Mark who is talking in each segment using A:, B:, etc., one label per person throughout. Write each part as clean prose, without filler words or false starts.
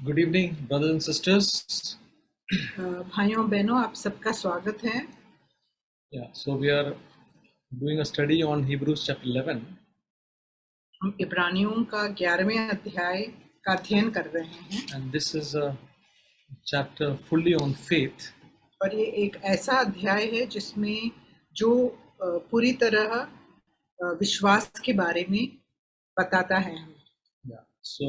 A: Good evening, brothers and sisters.
B: भाइयों बहनों आप सबका स्वागत है।
A: Yeah, so we are doing a study on Hebrews chapter 11.
B: हम इब्रानियों का 11वें अध्याय का अध्ययन कर रहे हैं
A: And this is a chapter fully on faith.
B: और ये एक ऐसा अध्याय है जिसमें जो पूरी तरह विश्वास के बारे में बताता है हमें।
A: Yeah. So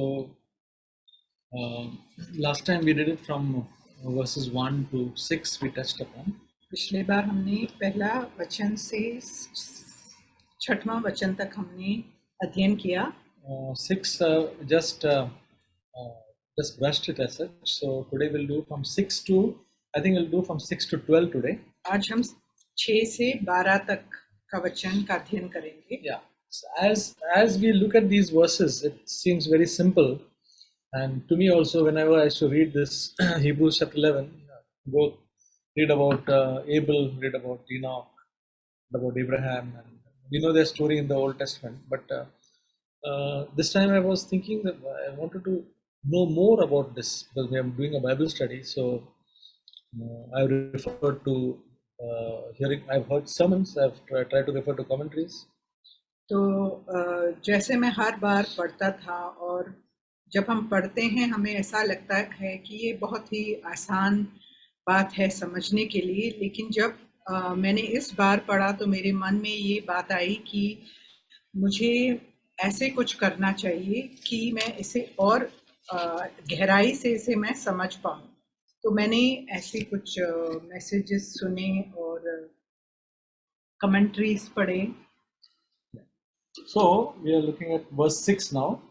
A: last time we did it from verses 1 to 6 we touched upon.
B: पिछले बार हमने पहला वचन से 6वां वचन तक हमने अध्ययन किया।
A: 6 just brushed it as such. So today we'll do from 6 to, I think we'll do from 6 to 12 today.
B: आज हम 6 से 12 तक का वचन का अध्ययन करेंगे।
A: Yeah. So as we look at these verses, it seems very simple. And to me also, whenever I used to read this Hebrews chapter 11, go read about Abel, read about Enoch, read about Abraham, and we know their story in the Old Testament. But this time I was thinking that I wanted to know more about this because we are doing a Bible study. So I referred to hearing. I've heard sermons. I've tried to refer to commentaries.
B: तो जैसे मैं हर बार पढ़ता था और जब हम पढ़ते हैं हमें ऐसा लगता है कि ये बहुत ही आसान बात है समझने के लिए, लेकिन जब मैंने इस बार पढ़ा तो मेरे मन में ये बात आई कि मुझे ऐसे कुछ करना चाहिए कि मैं इसे और गहराई से इसे मैं समझ पाऊँ। तो मैंने ऐसे कुछ मैसेजेस सुने और कमेंट्रीज पढ़े।
A: So we are looking at verse 6 now.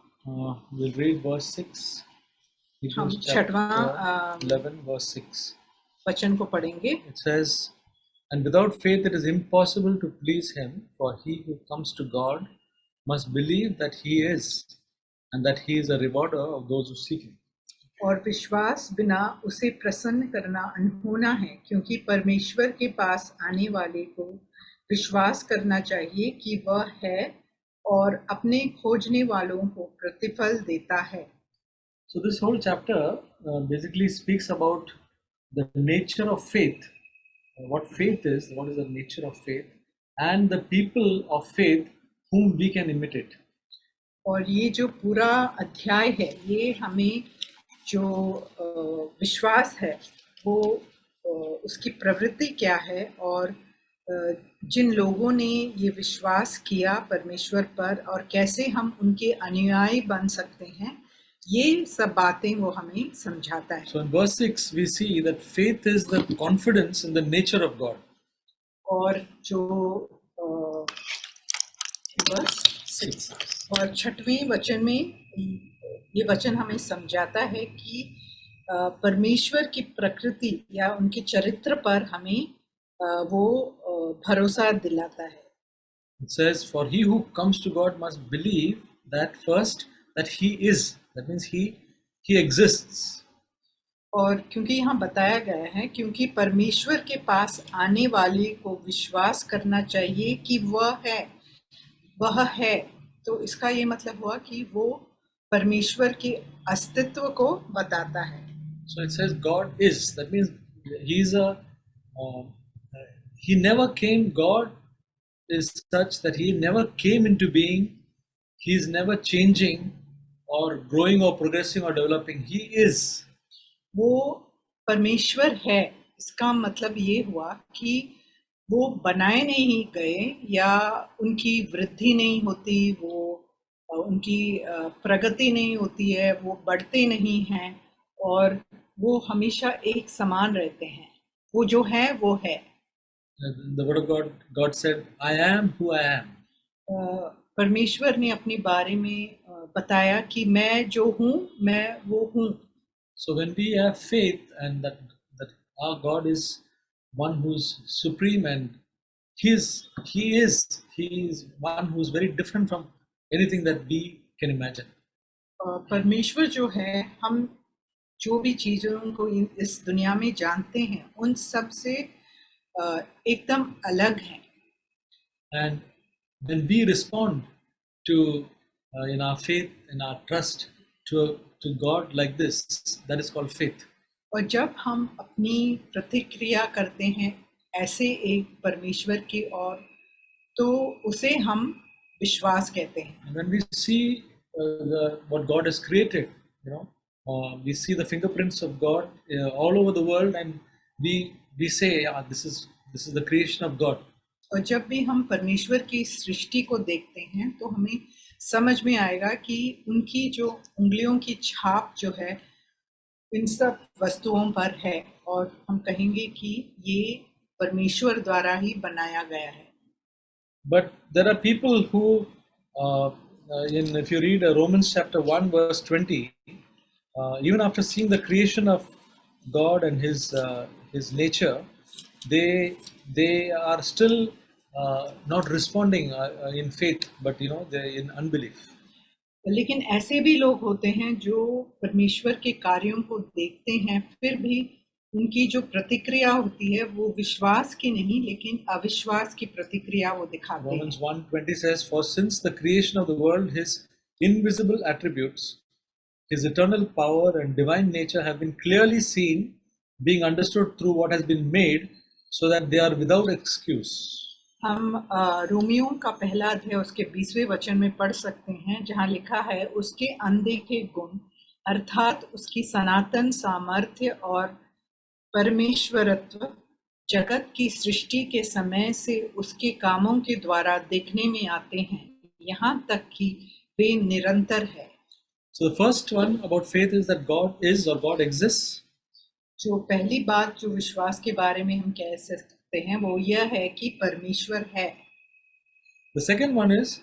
A: We'll read verse 6.
B: हम
A: Hebrews 11 verse 6.
B: वचन को पढ़ेंगे।
A: It says, "And without faith it is impossible to please him, for he who comes to God must believe that he is, and that he is a rewarder of those who seek him."
B: और विश्वास बिना उसे प्रसन्न करना अनहोना है, क्योंकि परमेश्वर के पास आने वाले को विश्वास करना चाहिए कि वह है और अपने खोजने वालों को प्रतिफल देता है।
A: So this whole chapter basically speaks about the nature of faith, what faith is, what is the nature of faith, and the people of faith whom we can imitate.
B: और ये जो पूरा अध्याय है ये हमें जो विश्वास है वो उसकी प्रवृत्ति क्या है और जिन लोगों ने ये विश्वास किया परमेश्वर पर और कैसे हम उनके अनुयायी बन सकते हैं, ये सब बातें वो हमें समझाता है।
A: So in verse 6 we see that faith is the confidence in the nature of God.
B: और जो verse 6 और 6वें वचन में ये वचन हमें समझाता है कि परमेश्वर की प्रकृति या उनके चरित्र पर हमें वो भरोसा दिलाता है।
A: It says, "For he who comes to God must believe that first that he is." That means he exists.
B: और क्योंकि यहाँ बताया गया है क्योंकि परमेश्वर के पास आने वाले को विश्वास करना चाहिए कि वह है, तो इसका ये मतलब हुआ कि वो परमेश्वर के अस्तित्व को बताता है।
A: So it says God is. That means he's he never came. God is such that he never came into being. He's never changing or growing or progressing or developing. He is.
B: वो परमेश्वर है, इसका मतलब ये हुआ कि वो बनाए नहीं गए या उनकी वृद्धि नहीं होती, वो उनकी प्रगति नहीं होती है, वो बढ़ते नहीं हैं और वो हमेशा एक समान रहते हैं। वो जो है वो है।
A: The word of God said, "I am who I am."
B: परमेश्वर ने अपने बारे में बताया कि मैं जो हूँ मैं वो हूँ।
A: So when we have faith and that our God is one who's supreme and he is one who's very different from anything that we can imagine.
B: परमेश्वर जो है, हम जो भी चीज़ों को इस दुनिया में जानते हैं उन सब से एकदम अलग है।
A: And when we respond to in our faith, in our trust to God like this, that is called faith.
B: और जब हम अपनी प्रतिक्रिया करते हैं ऐसे एक परमेश्वर की ओर, तो उसे हम विश्वास कहते हैं।
A: And when we see what God has created, we see the fingerprints of God all over the world, and we say, yeah, this is the creation of God.
B: और जब भी हम परमेश्वर की सृष्टि को देखते हैं तो हमें समझ में आएगा कि उनकी जो उंगलियों की छाप जो है इन सब वस्तुओं पर है, और हम कहेंगे कि ये परमेश्वर द्वारा ही बनाया गया है।
A: But there are people who, if you read Romans chapter 1 verse 20, even after seeing the creation of God and His nature, they are still not responding in faith, but they're in unbelief.
B: लेकिन ऐसे भी लोग होते हैं जो परमेश्वर के कार्यों को देखते हैं, फिर भी उनकी जो प्रतिक्रिया होती है वो विश्वास की नहीं लेकिन अविश्वास की प्रतिक्रिया वो दिखाते हैं।
A: Romans 1:20 says, "For since the creation of the world, His invisible attributes, His eternal power and divine nature have been clearly seen, being understood through what has been made, so that they are without excuse."
B: हम Romeo का पहला अध्याय उसके 20वें वचन में पढ़ सकते हैं, जहाँ लिखा है, उसके अनदेखे गुण अर्थात उसकी सनातन सामर्थ्य और परमेश्वरत्व जगत की सृष्टि के समय से उसके कामों के द्वारा देखने में आते हैं, यहाँ तक कि वे निरंतर है।
A: So the first one about faith is that God is or God exists.
B: जो पहली बात जो विश्वास के बारे में हम कह सकते हैं वो यह है कि परमेश्वर है।
A: The second one is,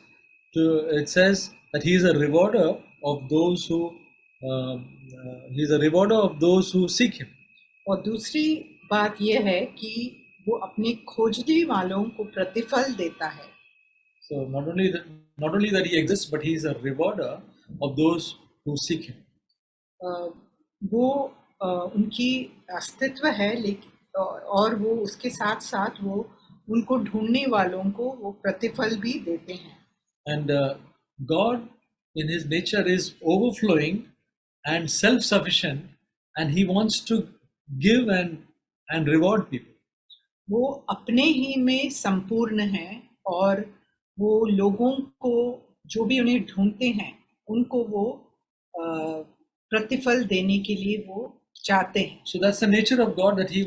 A: it says that He is a rewarder of those who He is a rewarder of those who seek Him.
B: और दूसरी बात यह है कि वो अपने खोजने वालों को प्रतिफल देता है।
A: So not only that He exists, but He is a rewarder of those who seek Him.
B: वो उनकी अस्तित्व है, लेकिन और वो उसके साथ साथ वो उनको ढूंढने वालों को वो प्रतिफल भी देते हैं।
A: And God in His nature is overflowing and self-sufficient, and He wants to give and reward people.
B: वो अपने ही में संपूर्ण है और वो लोगों को जो भी उन्हें ढूंढते हैं उनको वो प्रतिफल देने के लिए वो चाहते हैं।
A: So that's the nature of God, that He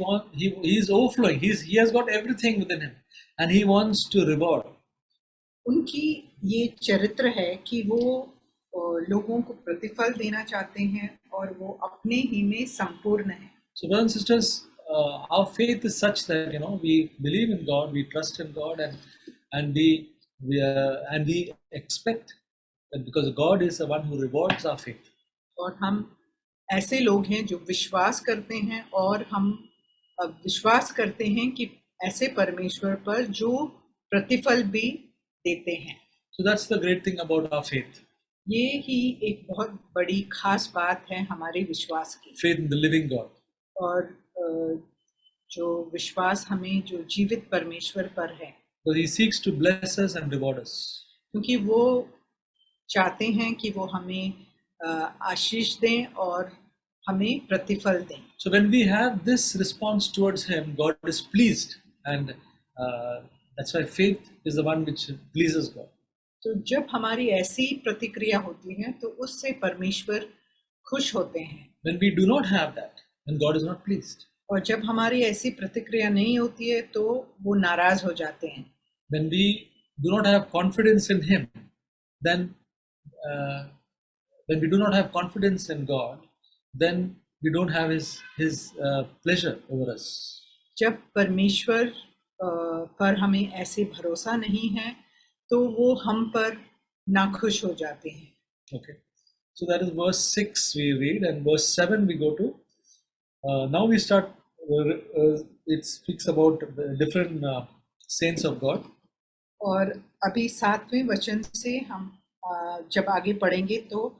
A: is overflowing. He has got everything within Him, and He wants to reward.
B: उनकी ये चरित्र है कि वो लोगों को प्रतिफल देना चाहते हैं और वो अपने ही में संपूर्ण है।
A: So brothers and sisters, our faith is such that we believe in God, we trust in God, and we expect that because God is the one who rewards our faith.
B: और हम ऐसे लोग हैं जो विश्वास करते हैं और हम विश्वास करते हैं कि ऐसे परमेश्वर पर जो प्रतिफल भी देते हैं।
A: So that's the great thing about our faith.
B: ये ही एक बहुत बड़ी खास बात है हमारे विश्वास की।
A: Faith in the living God.
B: और जो विश्वास हमें जो जीवित परमेश्वर पर है।
A: So He seeks to bless us and reward us.
B: क्योंकि वो चाहते हैं कि वो हमें आशीष दें और हमें प्रतिफल दें।
A: So when we have this response towards Him, God is pleased, and that's why faith is the one which pleases God.
B: तो जब हमारी ऐसी प्रतिक्रिया होती है तो उससे परमेश्वर खुश होते हैं।
A: When we do not have that, then God is not pleased.
B: और जब हमारी ऐसी प्रतिक्रिया नहीं होती है तो वो नाराज हो जाते हैं।
A: When we do not have confidence in Him, then when we do not have confidence in God, then we don't have His pleasure over us.
B: जब परमेश्वर पर हमें ऐसे भरोसा नहीं है तो वो हम पर नाखुश हो जाते हैं।
A: Okay, so that is verse 6 we read, and verse 7 we go to. Now we start. It speaks about the different saints of God.
B: और अभी 7वें वचन से हम जब आगे पढ़ेंगे तो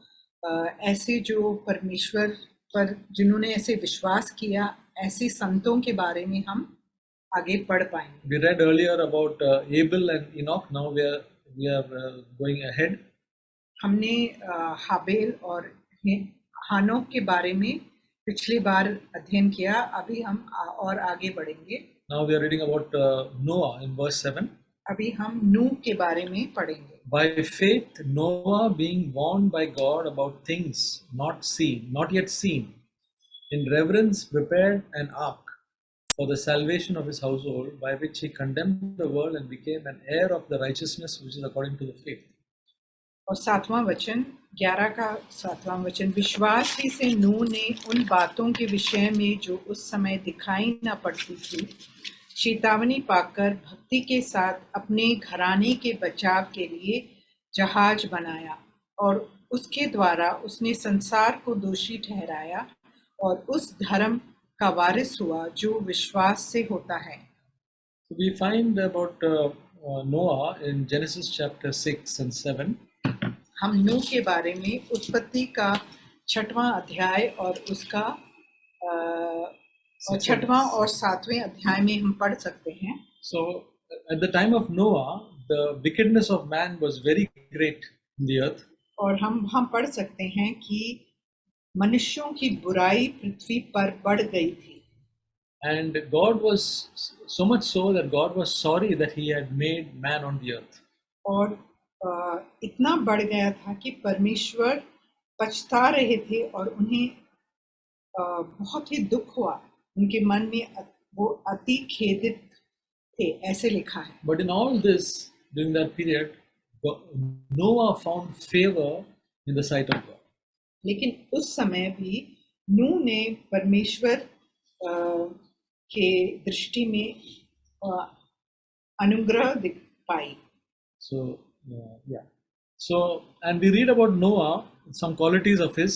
B: ऐसे जो परमेश्वर पर जिन्होंने ऐसे विश्वास किया ऐसे संतों के बारे में हम आगे पढ़ पाएंगे।
A: We read earlier about Abel and Enoch. Now we are going ahead.
B: हमने हाबेल और हमने हानोक के बारे में पिछली बार अध्ययन किया, अभी हम और आगे बढ़ेंगे।
A: Now we are reading about Noah in verse 7.
B: अभी हम नूह के बारे में पढ़ेंगे।
A: By faith, Noah, being warned by God about things not yet seen, in reverence prepared an ark for the salvation of his household, by which he condemned the world and became an heir of the righteousness which is according to the faith.
B: और 7वां वचन, 11 का 7वां वचन, विश्वास ही से नूह ने उन बातों के विषय में जो उस समय दिखाई न पड़ती थी, चेतावनी पाकर भक्ति के साथ अपने घराने के बचाव के लिए जहाज बनाया, और उसके द्वारा उसने संसार को दोषी ठहराया और उस धर्म का वारिस हुआ जो विश्वास से होता है।
A: So we find about Noah in Genesis chapter 6 and 7.
B: हम नूह के बारे में उत्पत्ति का 6वां अध्याय और उसका 6वां और 7वें अध्याय में हम पढ़ सकते हैं।
A: So at the time of Noah, the wickedness of man was very great in the earth.
B: और हम पढ़ सकते हैं कि मनुष्यों की बुराई पृथ्वी पर बढ़ गई थी।
A: And God was so much so that God was sorry that he had made man on the earth.
B: और इतना बढ़ गया था कि परमेश्वर पछता रहे थे और उन्हें बहुत ही दुख हुआ, उनके मन में वो अति खेदित थे, ऐसे लिखा है।
A: But in all this, during that period, Noah found favor in the sight of God.
B: लेकिन उस समय भी नूह ने परमेश्वर के दृष्टि में अनुग्रह पाई।
A: So yeah. So and we read about Noah, some qualities of his.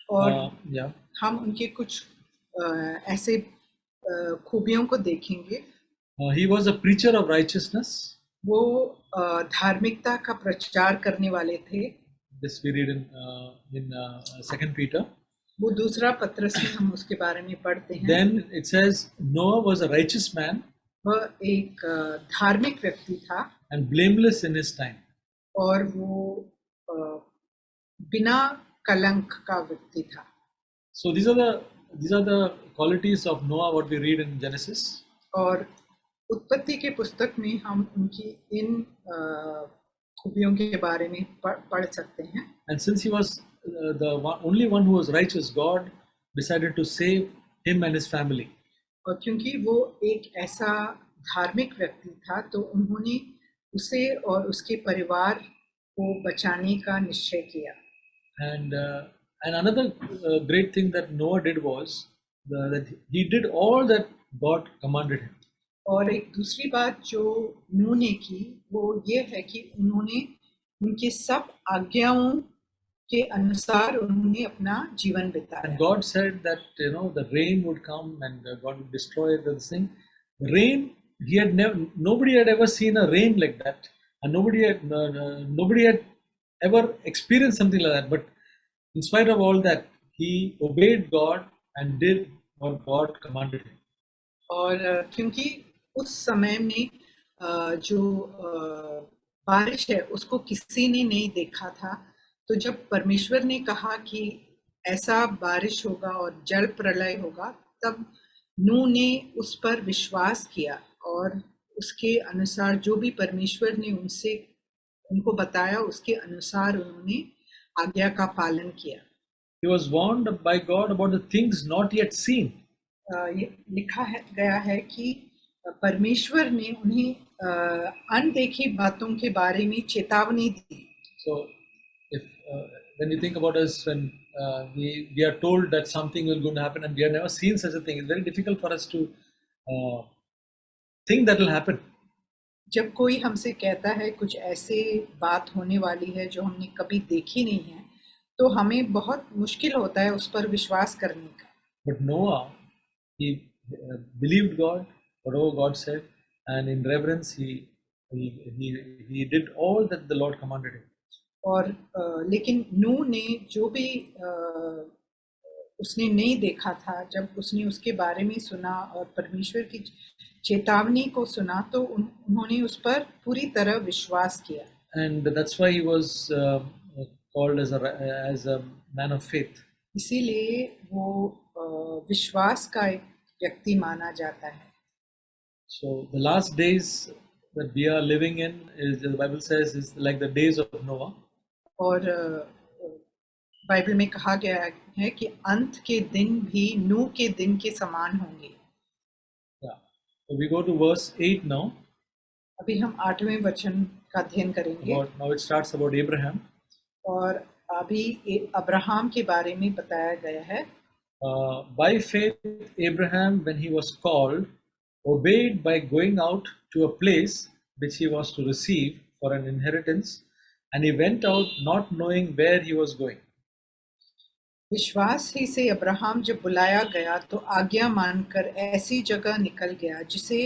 B: और
A: yeah.
B: हम उनके कुछ ऐसे खूबियों को देखेंगे।
A: He was a preacher of righteousness.
B: वो धार्मिकता का प्रचार करने वाले थे।
A: This we read in 2 Peter.
B: वो दूसरा पत्रस में हम उसके बारे में पढ़ते हैं।
A: Then it says Noah was a righteous man.
B: वह एक धार्मिक व्यक्ति था
A: and blameless in his time.
B: और वो बिना कलंक का व्यक्ति था।
A: So these are the qualities of Noah what we read in Genesis.
B: और उत्पत्ति के पुस्तक में हम उनकी इन खूबियों के बारे में पढ़ सकते हैं।
A: And since he was only one who was righteous, God decided to save him and his family.
B: और क्योंकि वो एक ऐसा धार्मिक व्यक्ति था, तो उन्होंने उसे और उसके परिवार को बचाने का निश्चय किया।
A: And another great thing that Noah did was that he did all that God commanded him.
B: और एक दूसरी बात जो नूह ने की वो ये है कि उन्होंने उनके सब आज्ञाओं के अनुसार उन्होंने अपना जीवन बिताया।
A: And God said that the rain would come and God would destroy this thing. The rain, nobody had ever seen a rain like that, and nobody had ever experienced something like that. But in spite of all that, he obeyed God and did what God commanded him.
B: और क्योंकि उस समय में जो बारिश है उसको किसी ने नहीं देखा था, तो जब परमेश्वर ने कहा कि ऐसा बारिश होगा और जल प्रलय होगा, तब नूह ने उस पर विश्वास किया और उसके अनुसार जो भी परमेश्वर ने उनको बताया उसके अनुसार उन्होंने आज्ञा का पालन किया।
A: He was warned by God about the things not yet seen.
B: लिखा गया है कि परमेश्वर ने उन्हें अनदेखी बातों के बारे में चेतावनी दी।
A: So if when you think about us, when we are told that something will going to happen and we have never seen such a thing, it's very difficult for us to think that will happen.
B: जब कोई हमसे कहता है कुछ ऐसे बात होने वाली है जो हमने कभी देखी नहीं है, तो हमें बहुत मुश्किल होता है उस पर विश्वास करने का।
A: But Noah, he believed God, whatever God said, and in reverence he did all that the Lord commanded him.
B: और लेकिन नूह ने जो भी उसने नहीं देखा था, जब उसने उसके बारे में सुना और परमेश्वर की चेतावनी को सुना, तो उन्होंने उस पर पूरी तरह विश्वास किया।
A: And that's why he was called as a man of faith.
B: इसीलिए वो विश्वास का एक व्यक्ति माना जाता है.
A: So the last days that we are living in, is the Bible says, is like the days of Noah.
B: और बाइबल में कहा गया है कि अंत के दिन भी नूह के दिन के समान होंगे.
A: Yeah. So we go to verse 8 now.
B: अभी हम 8वें वचन का अध्ययन करेंगे.
A: Now it starts about Abraham.
B: और अभी अब्राहम के बारे में बताया गया है.
A: By faith, Abraham, when he was called, obeyed by going out to a place which he was to receive for an inheritance, and he went out not knowing where he was going.
B: विश्वास ही से Abraham जब बुलाया गया तो आज्ञा मानकर ऐसी जगह निकल गया जिसे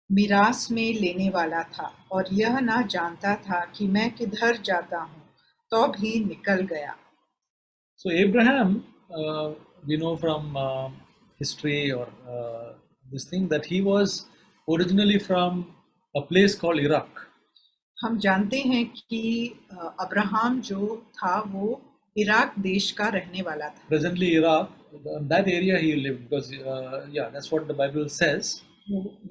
B: मिरास में लेने वाला था, और यह ना जानता था कि मैं किधर जाता हूँ, तो भी निकल गया.
A: So Abraham, we know from history or this thing that he was originally from a place called Iraq.
B: हम जानते हैं कि अब्राहम जो था वो इराक देश का रहने वाला था.
A: Presently Iraq, that area he lived, because yeah, that's what the Bible says.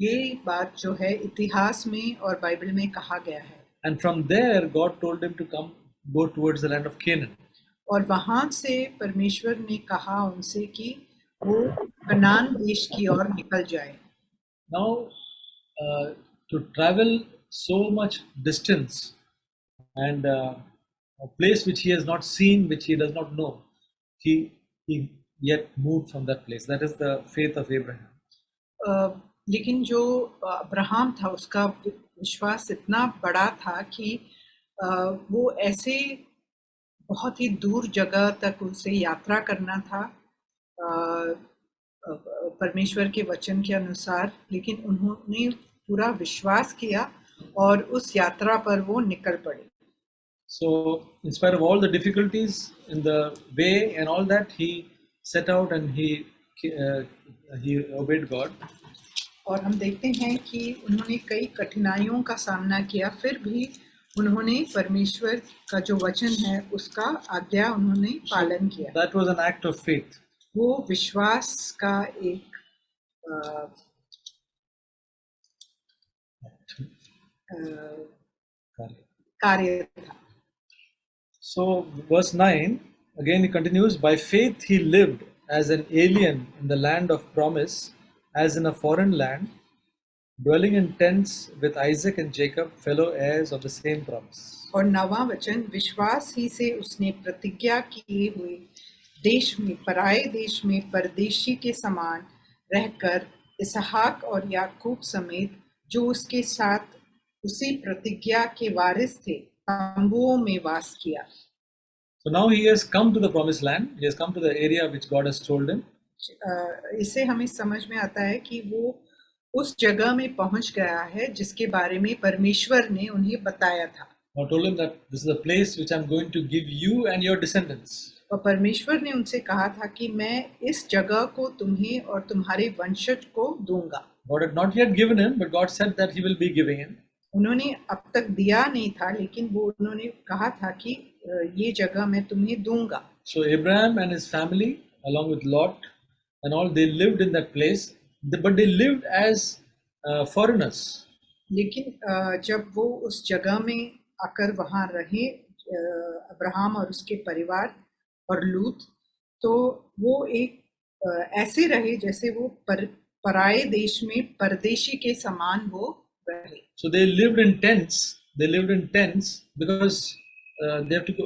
B: ये बात जो है इतिहास में और बाइबल में कहा गया है.
A: And from there God told him to go towards the land of Canaan.
B: और वहां से परमेश्वर ने कहा उनसे कि वो कनान देश की ओर निकल जाए.
A: Now to travel so much distance and a place which he has not seen, which he does not know, he yet moved from that place. That is the faith of Abraham.
B: लेकिन जो Abraham था उसका विश्वास इतना बड़ा था कि वो ऐसे बहुत ही दूर जगह तक उसे यात्रा करना था परमेश्वर के वचन के अनुसार, लेकिन उन्होंने पूरा विश्वास किया और उस यात्रा पर वो निकल पड़े.
A: So in spite of all the difficulties in the way and all that, he set out and he obeyed God.
B: और हम देखते हैं कि उन्होंने कई कठिनाइयों का सामना किया, फिर भी उन्होंने परमेश्वर का जो वचन है उसका आज्ञा उन्होंने पालन किया.
A: That was an act of faith.
B: वो विश्वास का एक कार्य था.
A: So verse 9 again he continues, by faith he lived as an alien in the land of promise, as in a foreign land, dwelling in tents with Isaac and Jacob, fellow heirs of the same promise.
B: और 9वां वचन, विश्वास ही से उसने प्रतिज्ञा किए हुए देश में, पराये देश में परदेशी के समान रहकर इसहाक और याकूब समेत जो उसके साथ उसी प्रतिज्ञा के वारिस थे तंबुओं में वास किया.
A: So now he has come to the promised land. He has come to the area which God has told him.
B: इससे हमें समझ में आता है कि वो उस जगह में पहुंच गया है जिसके बारे में परमेश्वर ने उन्हें बताया था.
A: God told him that this is a place which I'm going to give you and your descendants.
B: और परमेश्वर ने उनसे कहा था कि मैं इस जगह को तुम्हें और तुम्हारे वंशज को दूंगा.
A: God had not yet given him, but God said that he will be giving him.
B: उन्होंने अब तक दिया नहीं था, लेकिन वो उन्होंने कहा था कि ये जगह मैं तुम्हें दूंगा.
A: So Abraham and his family, along with Lot and all, they lived in that place, but they lived as foreigners.
B: लेकिन जब वो उस जगह में आकर वहां रहे, अब्राहम और उसके परिवार और लूत, तो वो एक ऐसे रहे जैसे वो पराये देश में परदेशी के समान वो रहे.
A: So they lived in tents. They lived in tents because they have to go.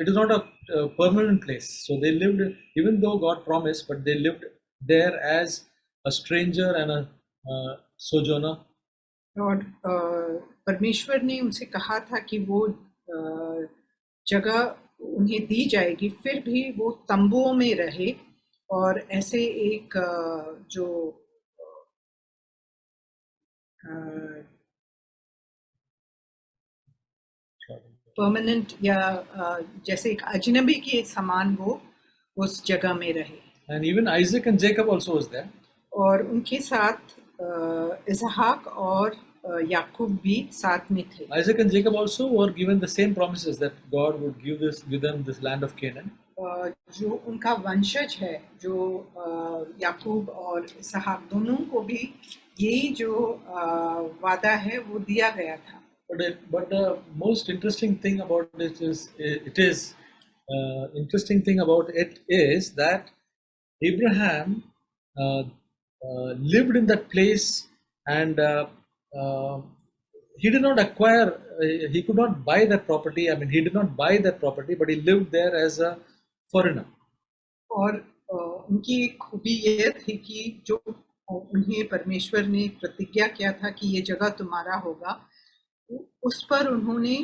A: It is not a permanent place. So they lived, even though God promised, but they lived there as a stranger and a sojourner.
B: और परमेश्वर ने उनसे कहा था कि वो जगह उन्हें दी जाएगी, फिर भी वो तंबुओं में रहे और ऐसे एक जो परमानेंट या जैसे एक अजनबी के समान वो उस जगह में रहे.
A: And even Isaac and Jacob also was there.
B: और उनके साथ इसहाक और याकूब भी साथ में थे।
A: Isaac and Jacob also were given the same promises that God would give them this land of Canaan.
B: जो उनका वंशज है, जो याकूब और इसहाक दोनों को भी यही जो वादा है वो दिया गया था।
A: But the most interesting thing about interesting thing about it is that Abraham lived in that place, and he did not acquire. He could not buy that property. I mean, he did not buy that property, but he lived there as a foreigner.
B: और उनकी एक खूबी ये थी कि जो उन्हें परमेश्वर ने प्रतिज्ञा किया था कि ये जगह तुम्हारा होगा, उस पर उन्होंने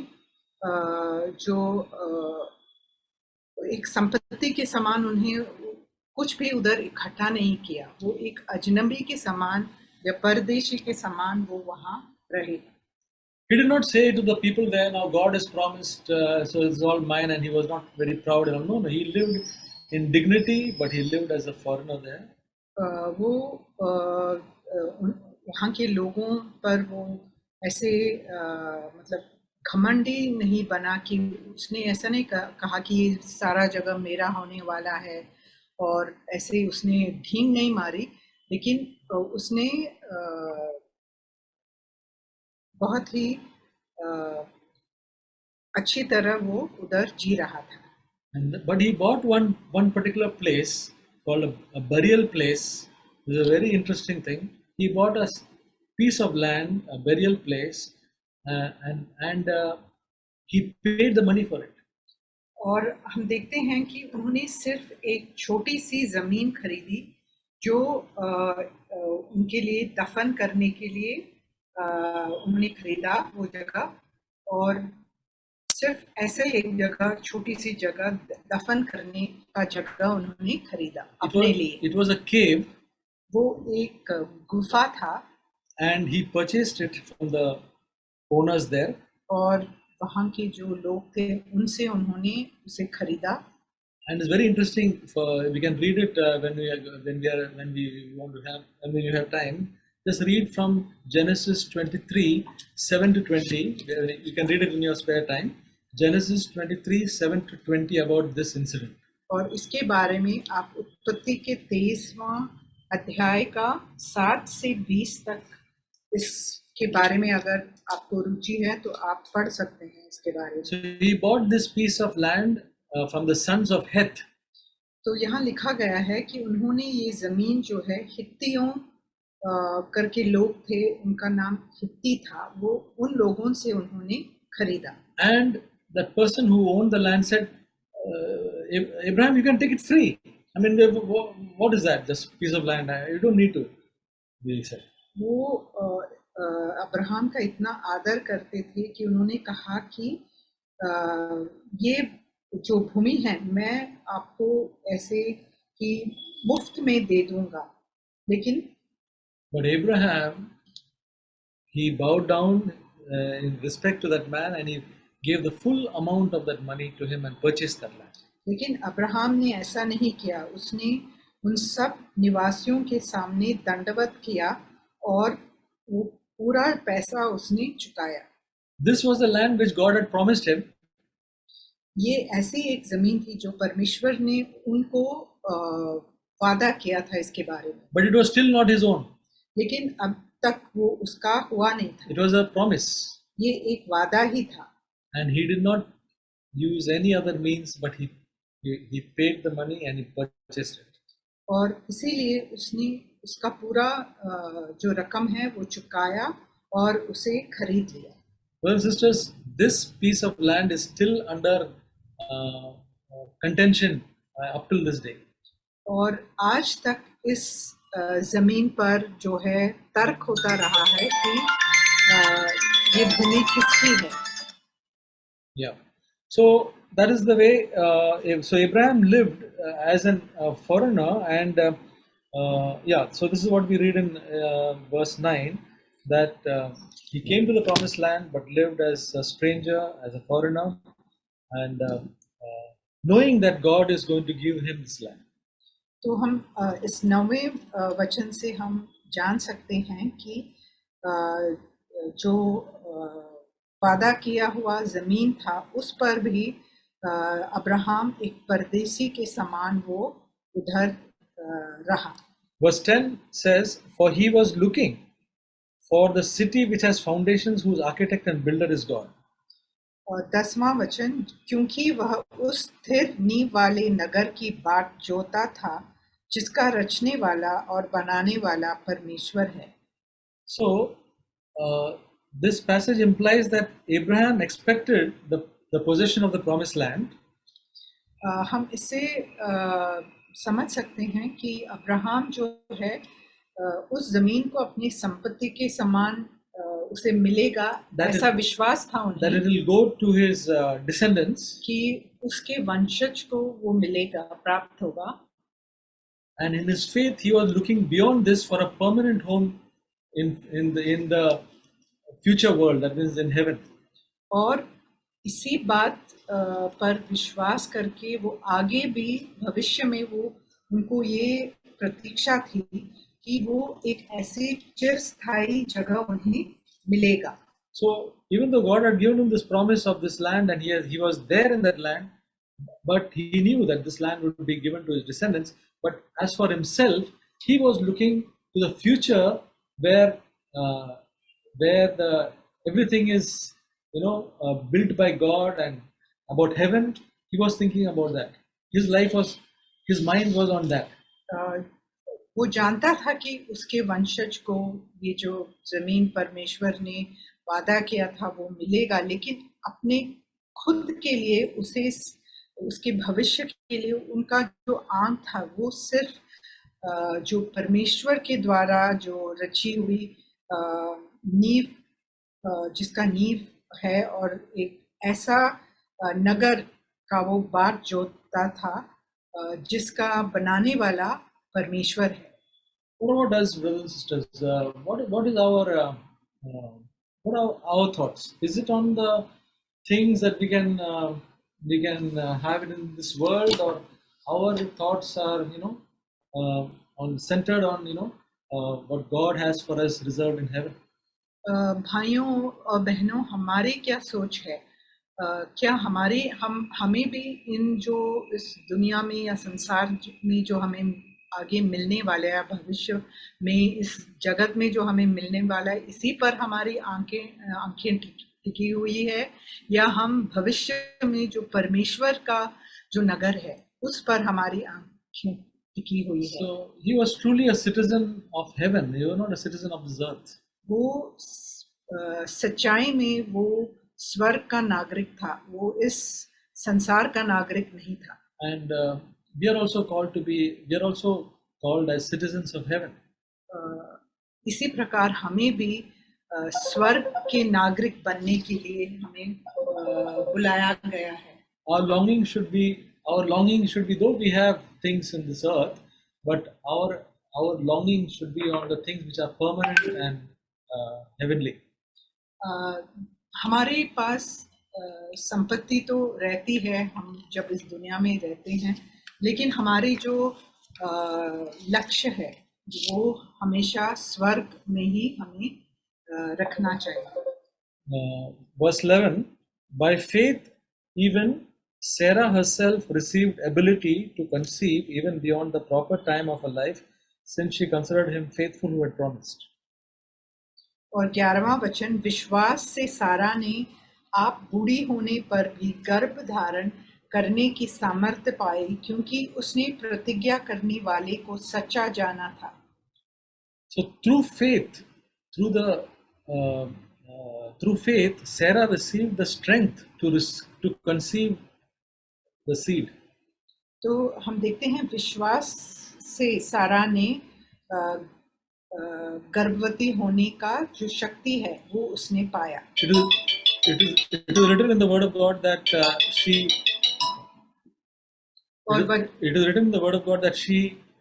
B: जो एक संपत्ति के समान उन्हें कुछ भी उधर इकट्ठा नहीं किया। वो एक अजनबी के समान या परदेशी के समान वो वहाँ रहे।
A: He did not say to the people there, now God has promised, so it's all mine, and he was not very proud. No, he lived in dignity, but he lived as a foreigner there.
B: वो वहाँ के लोगों पर वो ऐसे मतलब घमंडी नहीं बना कि उसने ऐसा नहीं कहा कि ये सारा जगह मेरा होने वाला है, और ऐसे उसने ढींग नहीं मारी, लेकिन उसने बहुत ही अच्छी तरह वो उधर जी रहा था।
A: But he bought one particular place called a burial place. This is a very interesting thing. He bought a piece of land, a burial place, and he paid the money for it.
B: और हम देखते हैं कि उन्होंने सिर्फ एक छोटी सी जमीन खरीदी जो उनके लिए दफन करने के लिए उन्होंने खरीदा वो जगह, और सिर्फ ऐसे एक जगह, छोटी सी जगह दफन करने का जगह उन्होंने खरीदा अपने लिए।
A: It was a cave.
B: वो एक गुफा था।
A: And he purchased it from the owners there.
B: और वहाँ के जो लोग थे उनसे उन्होंने उसे खरीदा।
A: And it's very interesting. We can read it when you have time. Just read from Genesis 23:7-20. You can read it in your spare time. Genesis 23:7-20 about this incident.
B: और इसके बारे में आप उत्पत्ति के 23वां अध्याय का 7 से 20 तक इसके बारे में अगर आपको रुचि है तो आप पढ़ सकते हैं इसके बारे में।
A: So he bought this piece of land from the sons of Heth.
B: तो यहाँ लिखा गया है कि उन्होंने ये जमीन जो है हित्तियों करके लोग थे, उनका नाम हित्ती था, वो उन लोगों से उन्होंने खरीदा।
A: And that person who owned the land said, Abraham, you can take it free. I mean, what is that? This piece of land, you don't need to. He said.
B: वो अब्राहम का इतना आदर करते थे कि उन्होंने कहा कि ये जो भूमि है मैं आपको ऐसे कि मुफ्त में दे दूंगा, लेकिन
A: But Abraham, he bowed down in respect to that man, and he gave the full amount of that money to him and purchased that land.
B: लेकिन अब्राहम ने ऐसा नहीं किया। उसने उन सब निवासियों के सामने दंडवत किया और वो पूरा पैसा उसने चुकाया।
A: This was the land which God had promised him.
B: ये ऐसी एक जमीन थी जो परमेश्वर ने उनको वादा किया था इसके बारे में।
A: But it was still not his own.
B: लेकिन अब तक वो उसका हुआ नहीं था।
A: It was a promise.
B: ये एक वादा ही था।
A: And he did not use any other means, but he paid the money and he purchased it.
B: और इसीलिए उसने उसका पूरा जो रकम है वो चुकाया और उसे खरीद लिया।
A: Brothers and sisters, this piece of land is still under contention up till this day.
B: और आज तक इस जमीन पर जो है तर्क होता रहा है कि ये भूमि किसकी है।
A: Yeah. So that is the way. So Abraham lived as a foreigner, and yeah. So this is what we read in verse 9, that he came to the promised land, but lived as a stranger, as a foreigner, and knowing that God is going to give him this land.
B: तो हम इस 9वें वचन से हम जान सकते हैं कि जो वादा किया हुआ जमीन था उस पर भी अब्राहम एक परदेसी के समान वो उधर रहा।
A: Verse 10 says, "For he was looking for the city which has foundations, whose architect and builder is God."
B: और 10वां वचन, क्योंकि वह उस स्थिर नींव वाले नगर की बाट जोता था जिसका रचने वाला और बनाने वाला परमेश्वर है।
A: So, this passage implies that Abraham expected the possession of the promised land,
B: हम इससे समझ सकते हैं कि अब्राहम जो है उस जमीन को अपनी संपत्ति के समान उसे मिलेगा,
A: That
B: ऐसा
A: is-
B: विश्वास था
A: that it
B: उन्हें
A: will go to his descendants,
B: कि उसके वंशज को वो मिलेगा, प्राप्त होगा।
A: and in his faith, he was looking beyond this for a permanent home in the future world, that is in heaven.
B: और इसी बात पर विश्वास करके वो आगे भी भविष्य में वो उनको ये प्रतीक्षा थी कि वो एक ऐसे चिरस्थायी जगह उन्हें मिलेगा।
A: So even though God had given him this promise of this land, and he was there in that land, but he knew that this land would be given to his descendants. But as for himself, he was looking to the future where the everything is built by God, and about heaven. He was thinking about that. His mind was on that.
B: वो जानता था कि उसके वंशज को ये जो जमीन परमेश्वर ने वादा किया था वो मिलेगा, लेकिन अपने खुद के लिए उसे उसके भविष्य के लिए उनका जो आंख था वो सिर्फ जो परमेश्वर के द्वारा जो रची हुई नींव, जिसका नींव है, और एक ऐसा नगर का वो बाट जोतता था जिसका बनाने वाला परमेश्वर है।
A: What about us, brothers and sisters? What is what are our thoughts? Is it on the things that we can have it in this world, or our thoughts are on centered on what God has for us reserved in heaven?
B: भाइयों और बहनों, हमारी क्या सोच है? क्या हमें भी इन जो इस दुनिया में या संसार में जो हमें आगे मिलने वाला है, भविष्य में इस जगत में जो हमें मिलने वाला है, इसी पर हमारी आंखें टिकी हुई है, या हम भविष्य में जो परमेश्वर का जो नगर है उस पर हमारी आंखें टिकी हुई है?
A: So he was truly a citizen of heaven. He was not a citizen of this earth.
B: वो सच्चाई में वो स्वर्ग का नागरिक था, वो इस संसार का नागरिक नहीं था।
A: And we are also called as citizens of heaven.
B: इसी प्रकार हमें भी स्वर्ग के नागरिक बनने के लिए हमें बुलाया गया है।
A: Our longing should be, though we have things in this earth, but our longing should be on the things which are permanent and heavenly.
B: हमारे पास संपत्ति तो रहती है, हम जब इस दुनिया में रहते हैं, लेकिन हमारी जो लक्ष्य है वो हमेशा स्वर्ग में ही हमें रखना चाहिए।
A: Verse 11, by faith even Sarah herself received ability to conceive even beyond the proper time of her life, since she considered him faithful who had promised.
B: और 11वां वचन, विश्वास से सारा ने आप बूढ़ी होने पर भी गर्भ धारण करने की सामर्थ्य पाई, क्योंकि उसने प्रतिज्ञा करने वाले को सच्चा जाना था।
A: So through faith, through faith, Sarah received the strength to conceive the seed.
B: तो हम देखते हैं विश्वास से सारा ने गर्भवती होने का जो शक्ति है वो उसने पाया।
A: It is written in the word of God that it is written in the word of God that she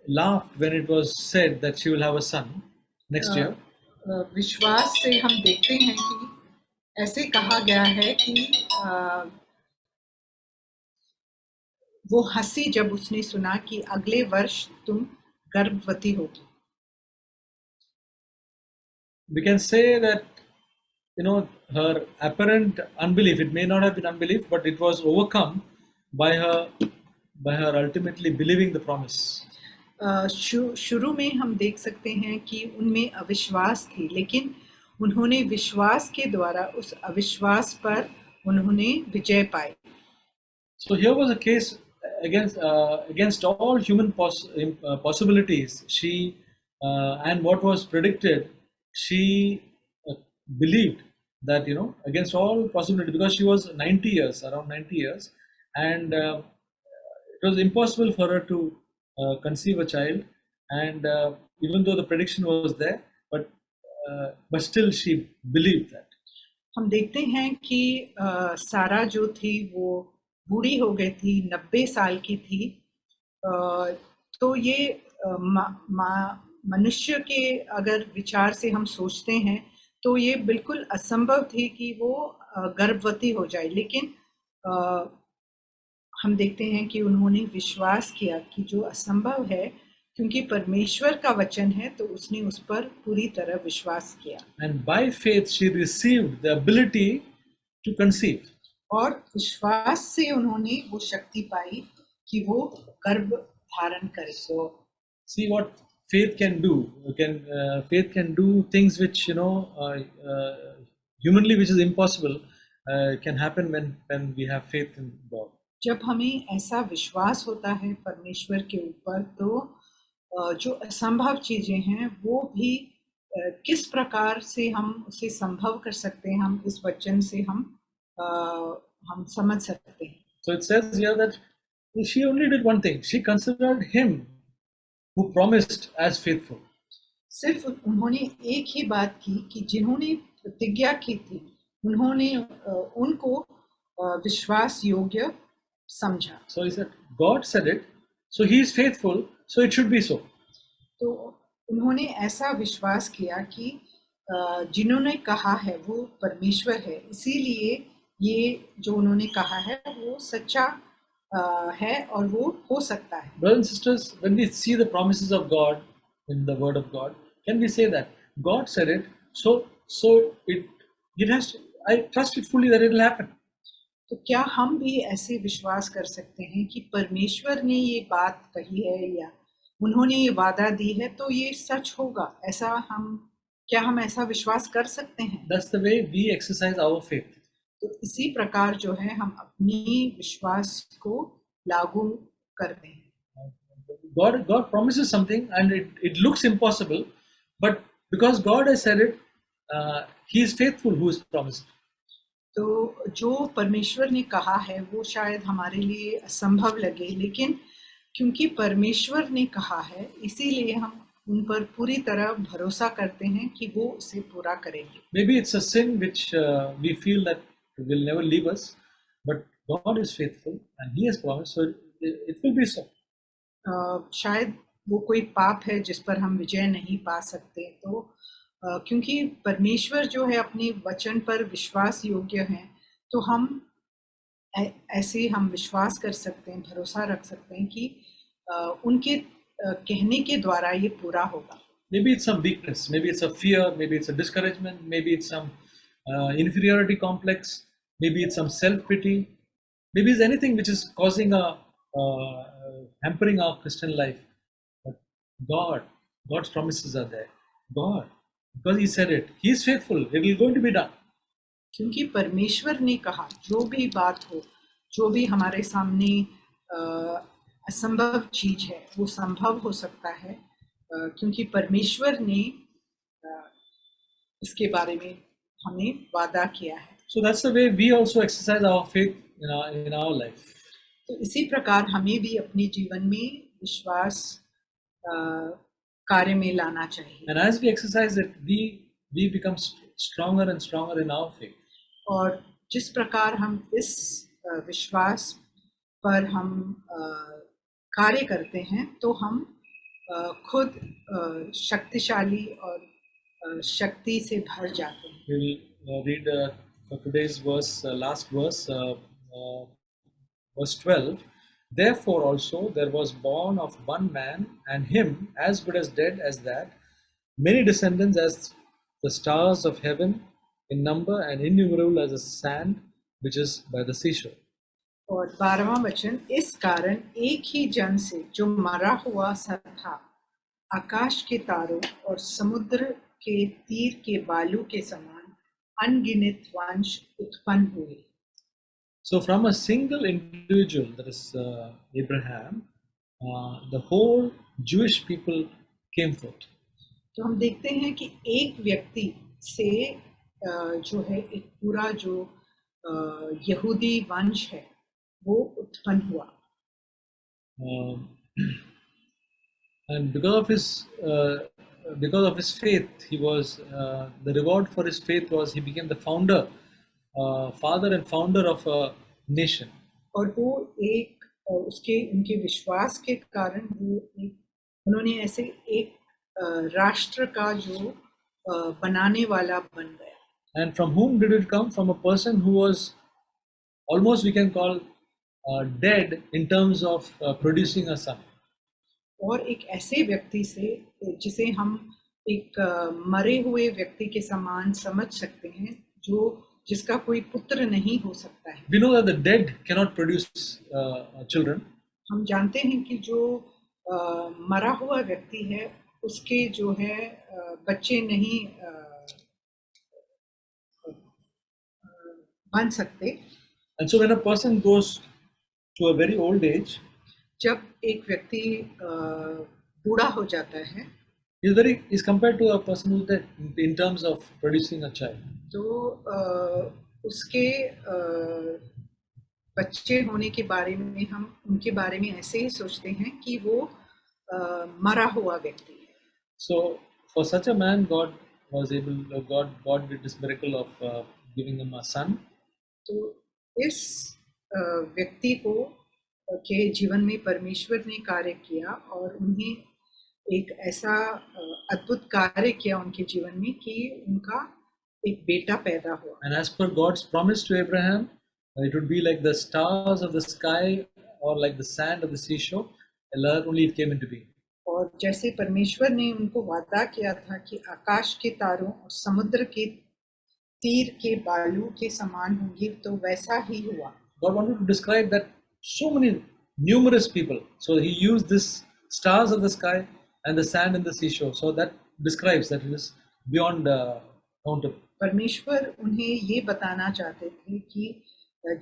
A: laughed when it was said that she will have a son next year.
B: विश्वास से हम देखते हैं कि ऐसे कहा गया है कि वो हंसी जब उसने सुना कि अगले वर्ष तुम गर्भवती होगी।
A: We can say that her apparent unbelief, it may not have been unbelief, but it was overcome by her ultimately believing the promise.
B: शुरू में हम देख सकते हैं कि उनमें अविश्वास थी, लेकिन उन्होंने विश्वास के द्वारा उस अविश्वास पर उन्होंने विजय पाई।
A: So here was a case against all human possibilities. She and what was predicted, she believed that, against all possibility, because she was 90 years, around 90 years, and it was impossible for her to conceive a child. And even though the prediction was there, but still she believed that.
B: हम देखते हैं कि सारा जो थी वो बूढ़ी हो गई थी, 90 साल की थी। तो ये मनुष्य के अगर विचार से हम सोचते हैं तो ये बिल्कुल असंभव थी कि वो गर्भवती हो जाए, लेकिन हम देखते हैं कि उन्होंने विश्वास किया कि जो असंभव है, क्योंकि परमेश्वर का वचन है, तो उसने उस पर पूरी तरह विश्वास किया।
A: And by faith she received the ability to conceive.
B: और विश्वास से उन्होंने वो शक्ति पाई कि वो गर्भ धारण करे।
A: So see what faith can do. Faith can do things which humanly which is impossible can happen when we have faith in God.
B: जब हमें ऐसा विश्वास होता है परमेश्वर के ऊपर, तो जो असंभव चीजें हैं वो भी किस प्रकार से हम उसे संभव कर सकते हैं, हम इस वचन से हम समझ सकते हैं।
A: So it says here that she only did one thing. She considered him who promised as faithful.
B: सिर्फ उन्होंने एक ही बात की कि जिन्होंने प्रतिज्ञा की थी, उन्होंने उनको विश्वास योग्य समझा।
A: So he said, God said it, so he is faithful, so it should be so.
B: तो उन्होंने ऐसा विश्वास किया कि जिन्होंने कहा है वो परमेश्वर है, इसीलिए ये जो उन्होंने कहा है वो सच्चा है और वो हो सकता है।
A: Brothers and sisters, when we see the promises of God in the Word of God, can we say that God said it, so it has? I trust it fully that it will happen.
B: तो क्या हम भी ऐसे विश्वास कर सकते हैं कि परमेश्वर ने ये बात कही है या उन्होंने ये वादा दी है तो ये सच होगा? क्या हम ऐसा विश्वास कर सकते हैं?
A: That's the way we exercise our faith.
B: तो इसी प्रकार जो है हम अपनी विश्वास को लागू करते हैं।
A: God promises something and it looks impossible, but because God has said it, He is faithful who is promised.
B: तो जो परमेश्वर ने कहा है वो शायद हमारे लिए असंभव लगे, लेकिन क्योंकि परमेश्वर ने कहा है इसीलिए हम उन पर पूरी तरह भरोसा करते हैं कि वो उसे पूरा करेंगे।
A: Maybe it's a sin which we feel that will never leave us, but God is faithful and He has promised, so it will be so.
B: शायद वो कोई पाप है जिस पर हम विजय नहीं पा सकते, तो क्योंकि परमेश्वर जो है अपने वचन पर विश्वास योग्य हैं, तो हम ऐसे हम विश्वास कर सकते हैं, भरोसा रख सकते हैं कि उनके कहने के द्वारा ये पूरा होगा।
A: Maybe it's some weakness, maybe it's a fear, maybe it's a discouragement, maybe it's some inferiority complex, maybe it's some self-pity, maybe it's anything which is causing hampering our Christian life. But God's promises are there. God, because He said it, He is faithful. It is going to be done.
B: क्योंकि परमेश्वर ने कहा जो भी बात हो, जो भी हमारे सामने असंभव चीज है वो संभव हो सकता है, क्योंकि परमेश्वर ने इसके बारे में हमें वादा किया है।
A: So that's the way we also exercise our faith in our life.
B: तो इसी प्रकार हमें भी अपने जीवन में विश्वास कार्य में लाना चाहिए।
A: And as we exercise it, we become stronger and stronger in our faith.
B: और जिस प्रकार हम इस विश्वास पर हम कार्य करते हैं, तो हम खुद शक्तिशाली और शक्ति से भर जाते हैं।
A: We'll read for today's verse, last verse, verse 12. Therefore also there was born of one man, and him as good as dead as that, many descendants as the stars of heaven, in number and innumerable as the sand which is by the seashore.
B: और 12वां वचन, इस कारण एक ही जन से जो मरा हुआ सा था, आकाश के तारों और समुद्र के तीर के बालू के समान अनगिनत वंश उत्पन्न हुए.
A: So from a single individual, that is Abraham, the whole Jewish people came forth.
B: तो हम देखते हैं कि एक व्यक्ति से जो है एक पूरा जो यहूदी वंश है वो उत्पन्न हुआ.
A: And because of his faith, he was the reward for his faith was he became the father and founder of a nation.
B: और वो एक उनके विश्वास के कारण वो उन्होंने ऐसे एक राष्ट्र का जो बनाने वाला बन गया.
A: And from whom did it come? From a person who was almost, we can call, dead in terms of producing a son.
B: और एक ऐसे व्यक्ति से जिसे हम एक मरे हुए व्यक्ति के समान समझ सकते हैं, जिसका कोई पुत्र नहीं हो सकता है.
A: We know that the dead cannot produce children.
B: हम जानते हैं कि जो मरा हुआ व्यक्ति है उसके जो है बच्चे नहीं बन सकते.
A: And so when a person goes to a very old age,
B: जब एक व्यक्ति बूढ़ा हो जाता है,
A: is compared to a person who's dead in terms of producing a child.
B: तो उसके बच्चे होने के बारे में हम उनके बारे में ऐसे ही सोचते हैं कि वो मरा हुआ व्यक्ति है.
A: So for such a man, God did this miracle of giving him a son.
B: तो इस व्यक्ति को के जीवन में परमेश्वर ने कार्य किया और उन्हें एक ऐसा अद्भुत कार्य किया उनके जीवन में कि उनका एक बेटा पैदा हुआ.
A: And as per God's promise to Abraham, it would be like the stars of the sky or like the sand of the seashore, only it came into being.
B: और जैसे परमेश्वर ने उनको वादा किया था कि आकाश के तारों और समुद्र के तीर के बालू के समान होंगे, तो वैसा ही हुआ.
A: God wanted to describe that so many numerous people, so he used this stars of the sky and the sand in the seashore, so that describes that it is beyond countable.
B: परमेश्वर उन्हें ये बताना चाहते थे कि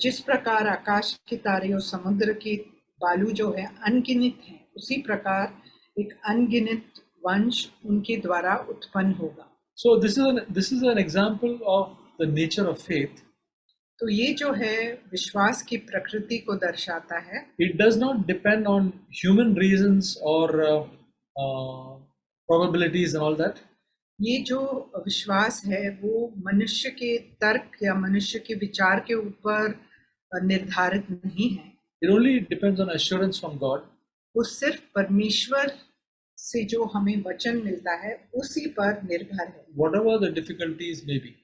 B: जिस प्रकार आकाश के तारे और समुद्र के बालू जो है अनगिनत हैं, उसी प्रकार एक अनगिनत वंश उनके द्वारा उत्पन्न होगा.
A: So this is an example of the nature of faith.
B: तो ये जो है विश्वास की प्रकृति को दर्शाता है.
A: It does not depend on human reasons or probabilities and all that.
B: ये जो विश्वास है वो मनुष्य के तर्क या मनुष्य के विचार के ऊपर निर्धारित नहीं है.
A: It only depends on assurance from God.
B: वो सिर्फ परमेश्वर से जो हमें वचन मिलता है उसी पर निर्भर है.
A: Whatever the difficulties may be.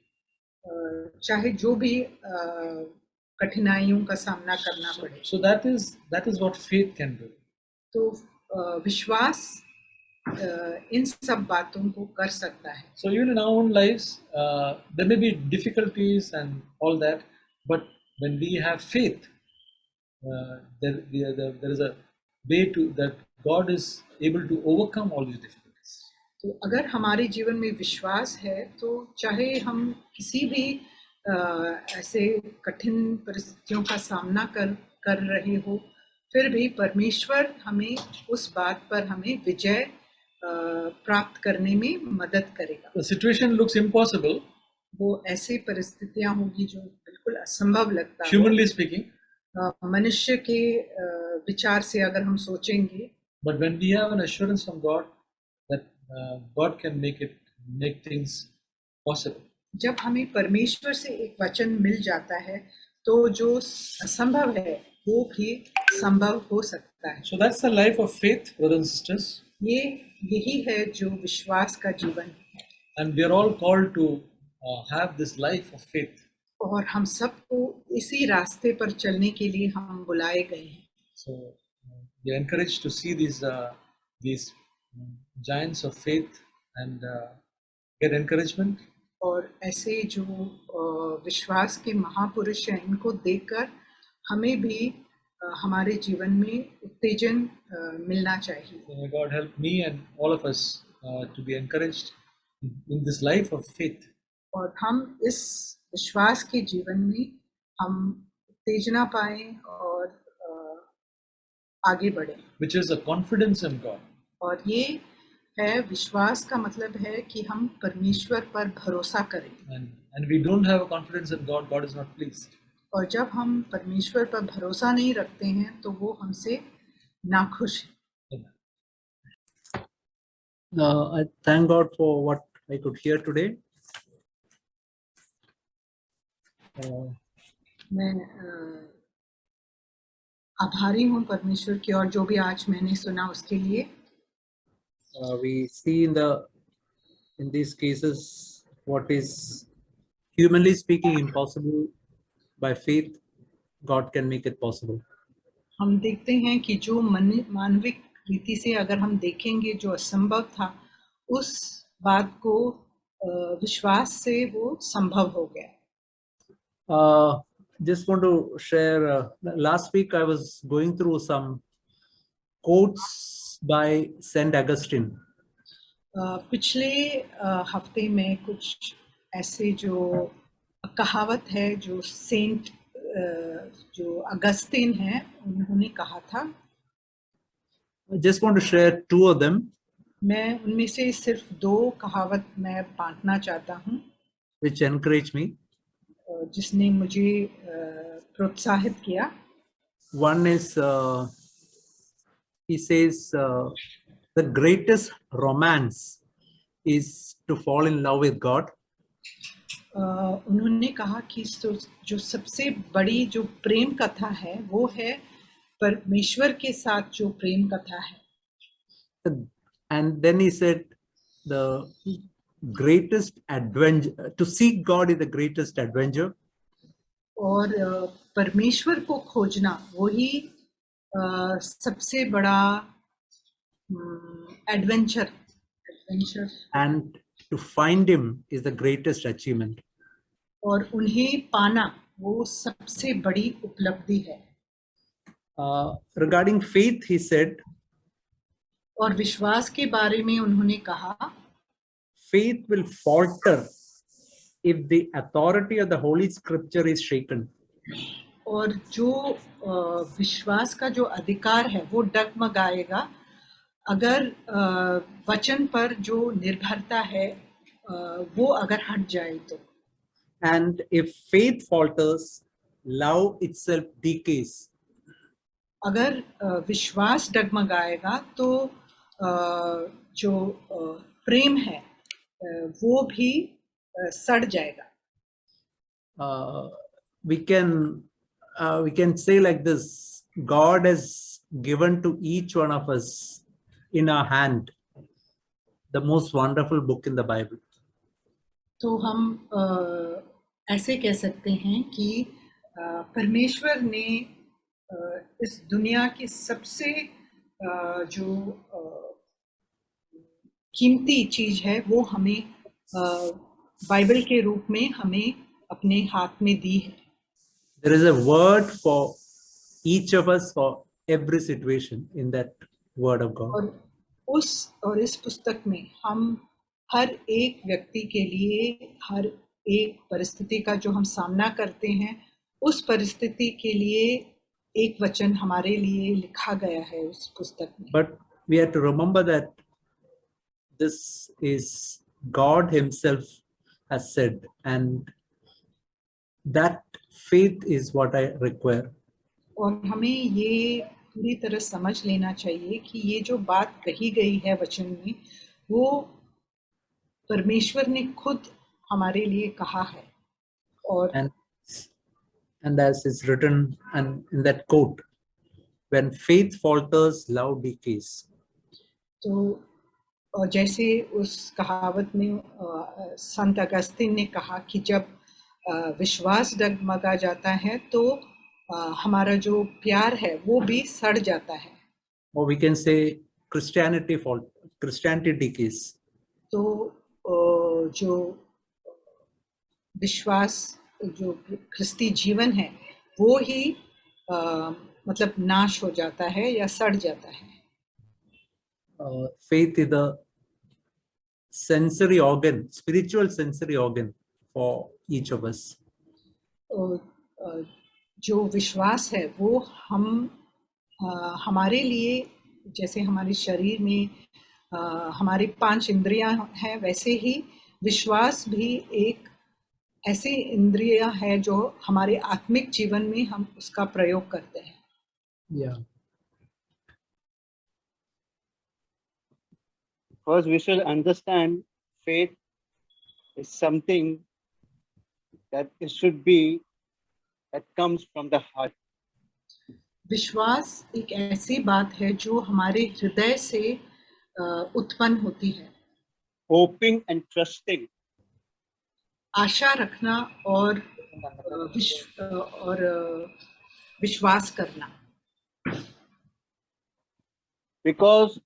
B: चाहे जो भी कठिनाइयों का सामना करना पड़े.
A: So that is what faith can do.
B: तो विश्वास इन सब बातों को कर सकता है.
A: So even in our own lives, there may be difficulties and all that, but when we have faith, there is a way to that God is able to overcome all these difficulties.
B: तो अगर हमारे जीवन में विश्वास है तो चाहे हम किसी भी ऐसे कठिन परिस्थितियों का सामना कर रहे हो, फिर भी परमेश्वर हमें उस बात पर हमें विजय प्राप्त करने में मदद करेगा.
A: The situation looks impossible.
B: वो ऐसी परिस्थितियां होगी जो बिल्कुल असंभव लगता है.
A: Humanly speaking.
B: मनुष्य के विचार से अगर हम सोचेंगे.
A: But when we have an assurance from God that God can make things possible.
B: जब हमें परमेश्वर से एक वचन मिल जाता है तो जो असंभव है वो भी संभव हो सकता है.
A: So that's the life of faith, brothers and sisters.
B: यही है जो विश्वास का जीवन है.
A: And we are all called to have this life of faith.
B: और हम सबको इसी रास्ते पर चलने के लिए हम बुलाए गए हैं.
A: So we are encouraged to see these giants of faith and get encouragement.
B: और ऐसे जो विश्वास के महापुरुष हैं, इनको देखकर हमें भी हमारे जीवन में उत्तेजन मिलना चाहिए।
A: So may God help me and all of us to be encouraged in this life of faith,
B: और हम इस विश्वास के जीवन में हम उत्तेजना पाएं और आगे बढ़ें।
A: which is a confidence in God.
B: और ये है, विश्वास का मतलब है कि हम परमेश्वर पर भरोसा करें।
A: And we don't have a confidence in God, God is not pleased.
B: और जब हम परमेश्वर पर भरोसा नहीं रखते हैं तो वो हमसे नाखुश है।
C: I thank God for what I could hear today.
B: मैं आभारी हूँ परमेश्वर की, और जो भी आज मैंने सुना उसके लिए।
C: We see in these cases what is humanly speaking impossible, by faith God can make it possible.
B: हम देखते हैं कि जो मानविक रीति से अगर हम देखेंगे जो असंभव था, उस बात को विश्वास से वो संभव हो गया।
C: Just want to share, last week I was going through some quotes by Saint Augustine.
B: पिछले हफ्ते में कुछ ऐसे जो कहावत है जो सेंट जो अगस्तीन है उन्होंने कहा था।
C: I just want to share two of them,
B: मैं उनमें से सिर्फ 2 कहावत मैं बांटना चाहता हूँ,
C: which encourage me.
B: जिसने मुझे प्रोत्साहित किया।
C: One is, he says, the greatest romance is to fall in love with God.
B: उन्होंने कहा कि जो सबसे बड़ी जो प्रेम कथा है वो है परमेश्वर के साथ जो प्रेम कथा है।
C: And then he said, the greatest adventure, to seek God is the greatest adventure.
B: और परमेश्वर को खोजना वही सबसे बड़ा adventure.
C: And to find him is the greatest achievement.
B: और उन्हें पाना वो सबसे बड़ी उपलब्धि है।
C: Regarding faith, he said,
B: और विश्वास के बारे में उन्होंने कहा,
C: faith will falter if the authority of the Holy Scripture is shaken.
B: और जो विश्वास का जो अधिकार है वो डगमगाएगा अगर वचन पर जो निर्भरता है वो अगर हट जाए तो।
C: And if faith falters, love itself decays.
B: अगर विश्वास डगमगाएगा तो जो प्रेम है वो भी सड़ जाएगा।
C: We can say like this: God has given to each one of us in our hand the most wonderful book in the Bible.
B: तो हम ऐसे कह सकते हैं कि परमेश्वर ने इस दुनिया की सबसे जो कीमती चीज है वो हमें बाइबल के रूप में हमें अपने हाथ में दी है।
C: There is a word for each of us for every situation in that word of God.
B: और इस पुस्तक में हम हर एक व्यक्ति के लिए हर एक परिस्थिति का जो हम सामना करते हैं उस परिस्थिति के लिए एक वचन हमारे लिए लिखा गया है उस पुस्तक में।
C: But we have to remember that this is God himself has said, and that faith is what I require.
B: और हमें ये पूरी तरह समझ लेना चाहिए कि ये जो बात कही गई है वचन में वो परमेश्वर ने खुद हमारे लिए कहा है। और
C: and as is written and in that quote, when faith falters, love decays.
B: तो जैसे उस कहावत में संत अगस्तीन ने कहा कि जब विश्वास डगमगा जाता है तो हमारा जो प्यार है वो भी सड़ जाता है।
C: Or we can say Christianity decays.
B: तो जो विश्वास जो ख्रिस्ती जीवन है वो ही मतलब नाश हो जाता है या सड़ जाता है।
C: Faith is the sensory organ, spiritual sensory organ for each of us.
B: जो विश्वास है वो हमारे लिए, जैसे हमारे शरीर में हमारी 5 इंद्रियां हैं, वैसे ही विश्वास भी एक ऐसी इंद्रिया है जो हमारे आत्मिक जीवन में हम उसका प्रयोग करते हैं।
C: Yeah.
D: First, we should understand faith is something that it should be that comes from the heart.
B: विश्वास एक ऐसी बात है जो हमारे हृदय से उत्पन्न होती है।
D: Hoping and trusting.
B: आशा रखना और विश्वास करना।
D: Because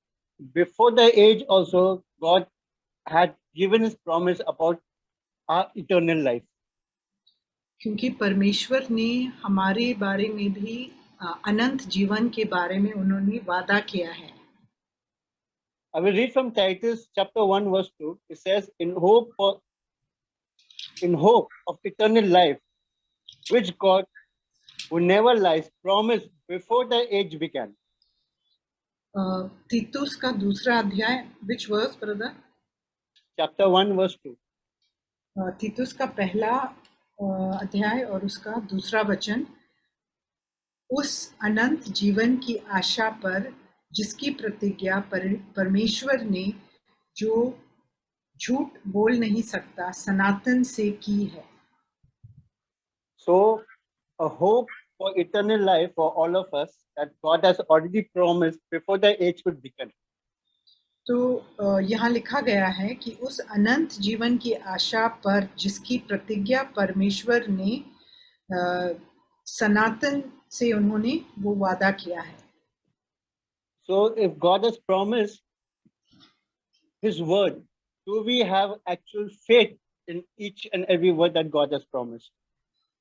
D: before the age also, God had given his promise about our eternal life.
B: क्योंकि परमेश्वर ने हमारे बारे में भी अनंत जीवन के बारे में उन्होंने वादा किया है।
D: I will read from Titus chapter 1 verse 2. It says, in hope of eternal life, which God, who never lies, promised before the age began.
B: तीतुस का दूसरा अध्याय, which verse brother?
D: Chapter 1 verse 2.
B: तीतुस का पहला अध्याय और उसका दूसरा वचन, उस अनंत जीवन की आशा पर जिसकी प्रतिज्ञा परमेश्वर ने, जो झूठ बोल नहीं सकता, सनातन से की है।
D: So, a hope for eternal life for all of us that God has already promised before the age could begin.
B: तो यहाँ लिखा गया है कि उस अनंत जीवन की आशा पर जिसकी प्रतिज्ञा परमेश्वर ने सनातन से उन्होंने वो वादा किया है।
D: So if God has promised his word, do we have actual faith in each and every word that God has promised?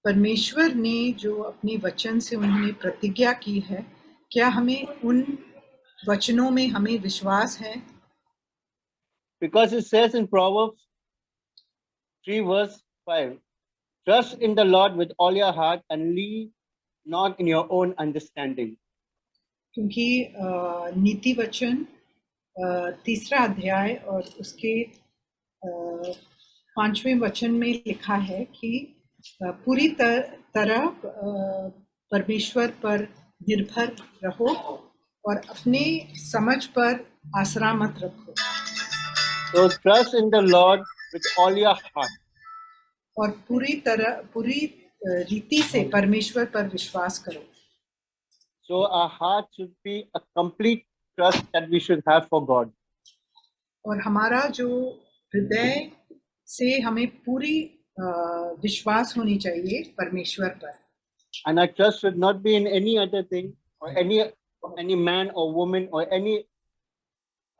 B: परमेश्वर ने जो अपने वचन से उन्होंने प्रतिज्ञा की है, क्या हमें उन वचनों में हमें विश्वास है?
D: Because it says in Proverbs 3 verse 5, trust in the Lord with all your heart and lean not in your own understanding.
B: क्योंकि नीति वचन तीसरा अध्याय और उसके 5वें वचन में लिखा है कि पूरी तरह परमेश्वर पर निर्भर रहो और अपने समझ पर आसरा मत रखो।
D: So trust in the Lord with all your heart.
B: और पूरी रीति से परमेश्वर पर विश्वास करो।
D: So our heart should be a complete trust that we should have for God.
B: और हमारा जो हृदय से हमें पूरी विश्वास होनी चाहिए परमेश्वर पर।
D: And our trust should not be in any other thing or any man or woman or any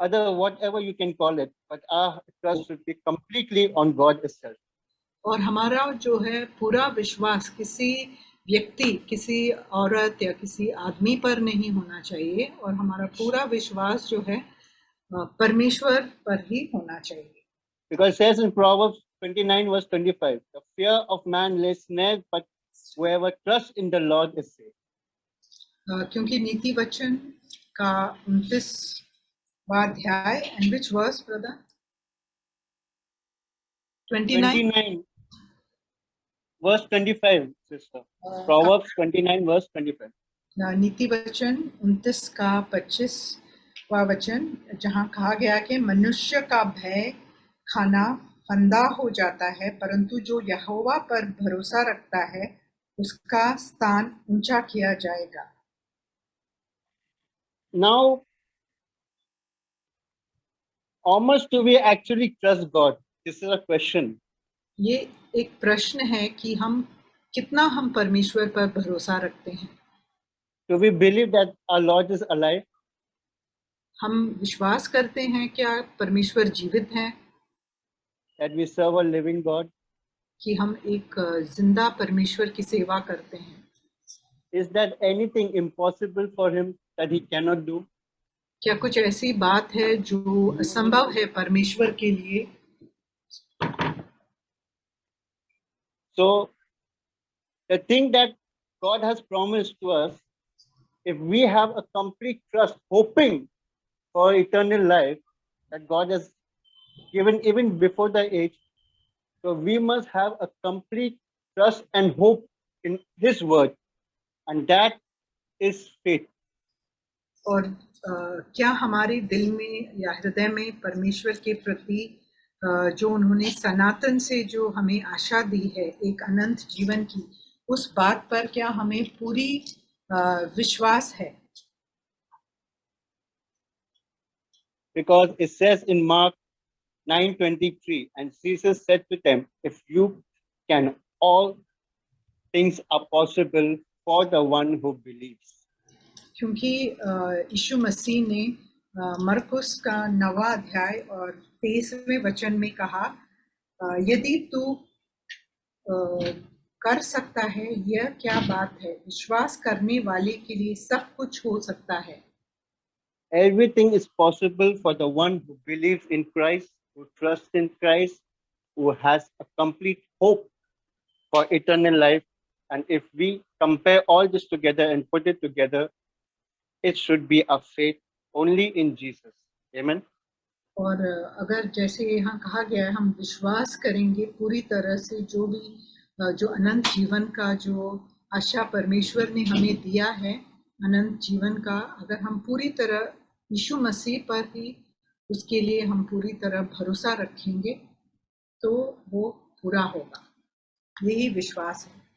D: other, whatever you can call it, but our trust should be completely on God itself.
B: और हमारा जो है पूरा विश्वास किसी व्यक्ति, किसी औरत या किसी आदमी पर नहीं होना चाहिए, और हमारा पूरा विश्वास जो है परमेश्वर पर ही होना चाहिए।
D: Because it says in Proverbs 29 verse 25, the fear of man lays snares, but whoever trusts in the Lord is safe.
B: क्योंकि नीति वचन का 29वां अध्याय, and which verse brother?
D: 29 verse 25, sister. Proverbs 29 verse 25.
B: नीति वचन 29 का 25वां वचन, जहाँ कहा गया कि मनुष्य का भय खाना फंदा हो जाता है, परंतु जो यहोवा पर भरोसा रखता है उसका स्थान ऊंचा किया जाएगा।
D: Now, how much do we actually trust God? This is a question.
B: ये एक प्रश्न है कि हम कितना हम परमेश्वर पर भरोसा रखते हैं।
D: Do we believe that our Lord is alive?
B: हम विश्वास करते हैं क्या परमेश्वर जीवित हैं?
D: That we serve a living God?
B: कि हम एक जिंदा परमेश्वर की सेवा करते हैं।
D: Is that anything impossible for him that he cannot do?
B: क्या कुछ ऐसी बात है जो असंभव है परमेश्वर के लिए?
D: So the thing that God has promised to us, if we have a complete trust, hoping for eternal life that God has given even before the age, so we must have a complete trust and hope in His word, and that is faith.
B: और क्या हमारे दिल में या हृदय में परमेश्वर के प्रति जो उन्होंने सनातन से जो हमें आशा दी है एक अनंत जीवन की, उस बात पर क्या हमें पूरी विश्वास है?
D: Because it says in Mark 9:23, and Jesus said to them, if you can, all things are possible for the one who believes.
B: क्योंकि यीशु मसीह ने मरकुस का 9वां अध्याय और 23वें वचन में कहा, यदि तू कर सकता है, यह क्या बात है, विश्वास करने वाले के लिए सब कुछ हो सकता है।
D: Everything is possible for the one who believes in Christ, who trusts in Christ, who has a complete hope for eternal life. And if we compare all this together and put it together, it should be a faith only in Jesus. Amen.
B: और अगर जैसे यहाँ कहा गया है, हम विश्वास करेंगे पूरी तरह से जो भी जो अनंत जीवन का जो आशा परमेश्वर ने हमें दिया है, अनंत जीवन का, अगर हम पूरी तरह यीशु मसीह पर ही उसके लिए हम पूरी तरह भरोसा रखेंगे तो वो पूरा होगा। यही विश्वास है।